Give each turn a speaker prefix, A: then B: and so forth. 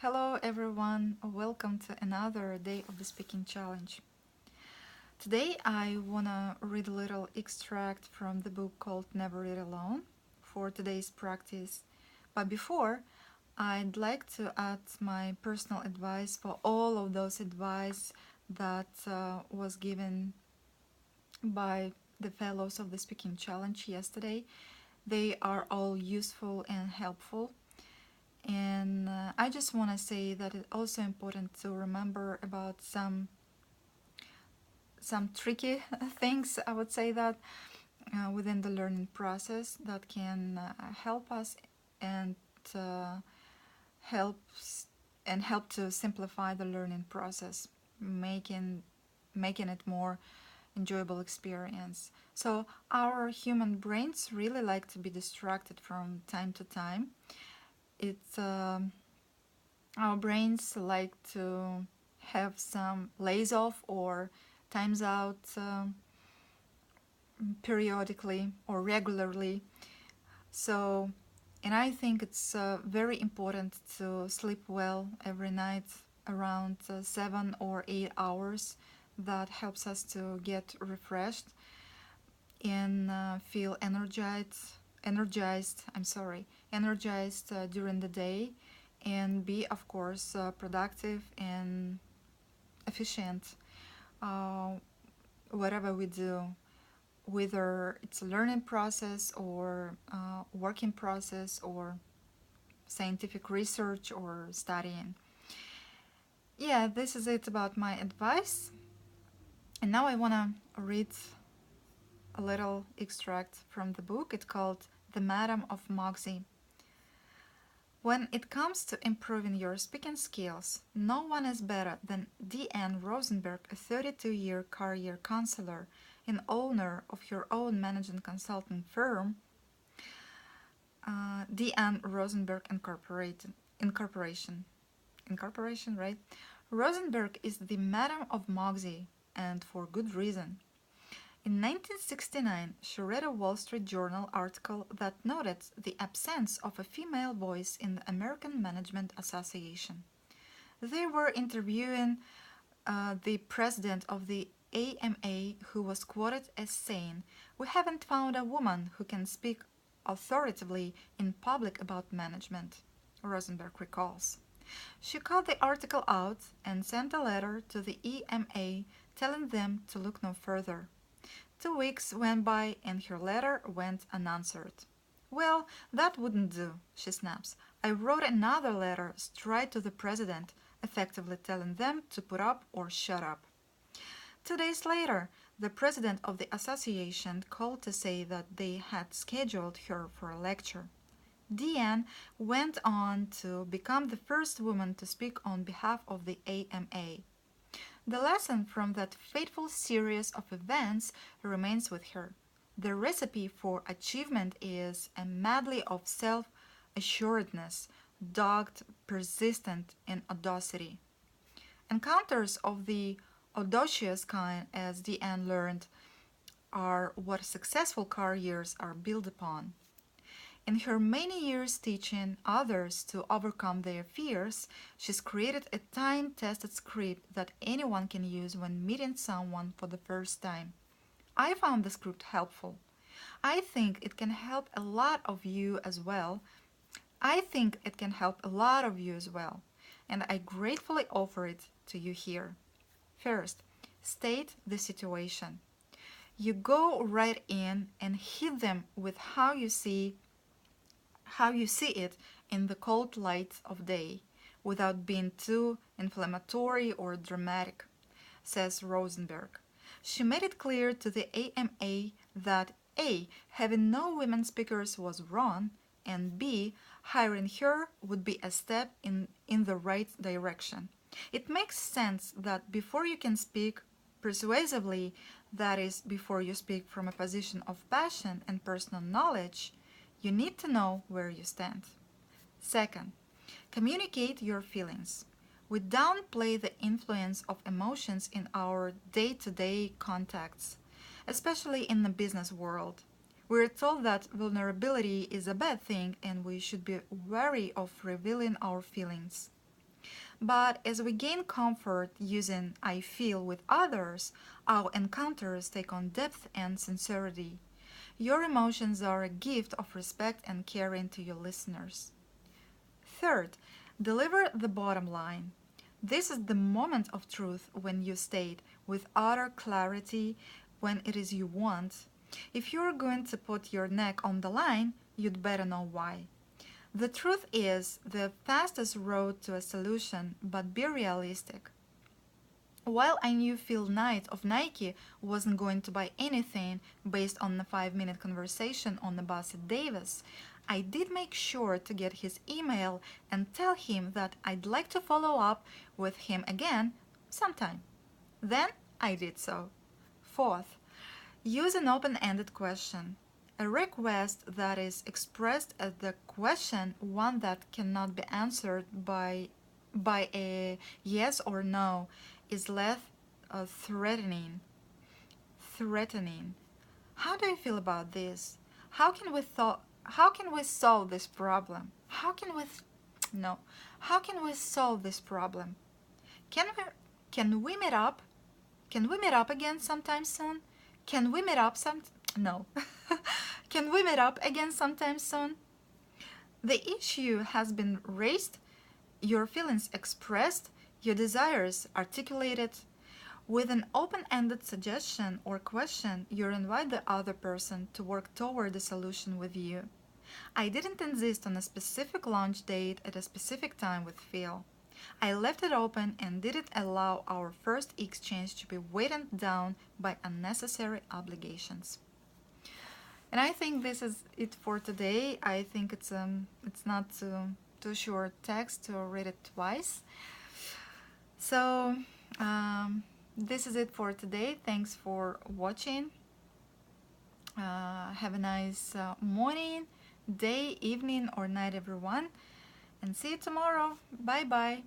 A: Hello everyone, welcome to another day of the speaking challenge. Today I wanna read a little extract from the book called Never Read Alone for today's practice. But before, I'd like to add my personal advice for all of those advice that was given by the fellows of the speaking challenge yesterday. They are all useful and helpful. And I just want to say that it's also important to remember about some tricky things, I would say that within the learning process that can help us and uh, helps and help to simplify the learning process, making it more enjoyable experience. So our human brains really like to be distracted from time to time. It's Our brains like to have some lays off or times out periodically or regularly. So, and I think it's very important to sleep well every night around 7 or 8 hours. That helps us to get refreshed and feel energized during the day, and be, of course, productive and efficient, uh, whatever we do, whether it's a learning process or working process or scientific research or studying. Yeah, this is it about my advice. And now I want to read a little extract from the book. It's called The Madam of Moxie. When it comes to improving your speaking skills, no one is better than D.N. Rosenberg, a 32-year career counselor and owner of your own management consulting firm, D.N. Rosenberg Incorporation, right? Rosenberg is the Madam of Moxie, and for good reason. In 1969, she read a Wall Street Journal article that noted the absence of a female voice in the American Management Association. They were interviewing the president of the AMA, who was quoted as saying, "We haven't found a woman who can speak authoritatively in public about management," Rosenberg recalls. She cut the article out and sent a letter to the EMA telling them to look no further. 2 weeks went by and her letter went unanswered. "Well, that wouldn't do," she snaps. "I wrote another letter straight to the president, effectively telling them to put up or shut up." 2 days later, the president of the association called to say that they had scheduled her for a lecture. Deanne went on to become the first woman to speak on behalf of the AMA. The lesson from that fateful series of events remains with her. The recipe for achievement is a medley of self-assuredness, dogged, persistent, and audacity. Encounters of the audacious kind, as Deanne learned, are what successful careers are built upon. In her many years teaching others to overcome their fears, she's created a time-tested script that anyone can use when meeting someone for the first time. I found the script helpful. I think it can help a lot of you as well. And I gratefully offer it to you here. First, state the situation. You go right in and hit them with how you see it in the cold light of day, without being too inflammatory or dramatic, says Rosenberg. She made it clear to the AMA that A. Having no women speakers was wrong, and B. Hiring her would be a step in the right direction. It makes sense that before you can speak persuasively, that is, before you speak from a position of passion and personal knowledge, you need to know where you stand. Second, communicate your feelings. We downplay the influence of emotions in our day-to-day contacts, especially in the business world. We're told that vulnerability is a bad thing and we should be wary of revealing our feelings. But as we gain comfort using I feel with others, our encounters take on depth and sincerity. Your emotions are a gift of respect and caring to your listeners. Third, deliver the bottom line. This is the moment of truth when you state with utter clarity when it is you want. If you're going to put your neck on the line, you'd better know why. The truth is the fastest road to a solution, but be realistic. While I knew Phil Knight of Nike wasn't going to buy anything based on the 5-minute conversation on the bus at Davis, I did make sure to get his email and tell him that I'd like to follow up with him again sometime. Then I did so. Fourth, use an open ended question. A request that is expressed as the question, one that cannot be answered by a yes or no, is less threatening. Threatening. How do you feel about this? How can we solve this problem? How can we no. How can we solve this problem? Can we can we meet up? Can we meet up again sometime soon? Can we meet up some no. Can we meet up again sometime soon? The issue has been raised, your feelings expressed, your desires articulated. With an open ended suggestion or question, you invite the other person to work toward a solution with you. I didn't insist on a specific launch date at a specific time with Phil. I left it open and didn't allow our first exchange to be weighted down by unnecessary obligations. And I think this is it for today. I think it's not too short text to read it twice. So this is it for today. Thanks for watching. Have a nice morning, day, evening, or night, everyone. And see you tomorrow. Bye bye.